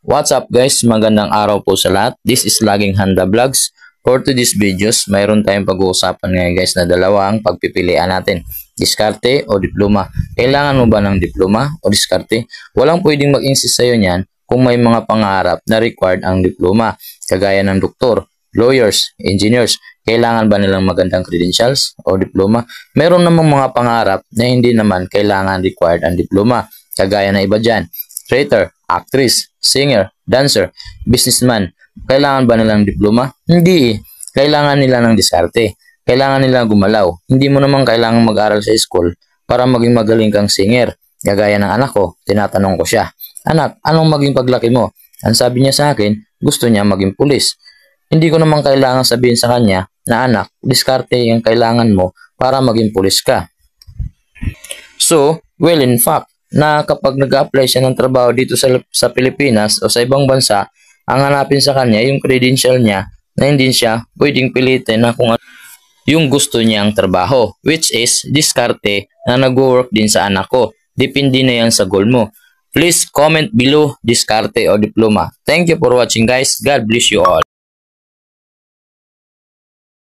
What's up guys? Magandang araw po sa lahat. This is Laging Handa Vlogs. For today's videos, mayroon tayong pag-uusapan ngayon guys na dalawang pagpipilian natin. Diskarte o diploma. Kailangan mo ba ng diploma o diskarte? Walang pwedeng mag-insist sa'yo niyan kung may mga pangarap na required ang diploma. Kagaya ng doktor, lawyers, engineers. Kailangan ba nilang magandang credentials o diploma? Meron namang mga pangarap na hindi naman kailangan required ang diploma. Kagaya na iba dyan. Traitor, actress, singer, dancer, businessman. Kailangan ba nilang diploma? Hindi. Kailangan nila ng diskarte. Kailangan nila gumalaw. Hindi mo naman kailangan mag-aral sa school para maging magaling kang singer. Kagaya ng anak ko, tinatanong ko siya, "Anak, anong maging paglaki mo?" Ang sabi niya sa akin, gusto niya maging pulis. Hindi ko naman kailangan sabihin sa kanya na, "Anak, diskarte yung kailangan mo para maging pulis ka." So, well in fact, na kapag nag-apply siya ng trabaho dito sa Pilipinas o sa ibang bansa, ang hanapin sa kanya yung credential niya na hindi siya pwedeng pilitin na kung ano yung gusto niyang trabaho, which is diskarte na nag-work din sa anak ko. Depende na yan sa goal mo. Please comment below diskarte o diploma. Thank you for watching guys. God bless you all.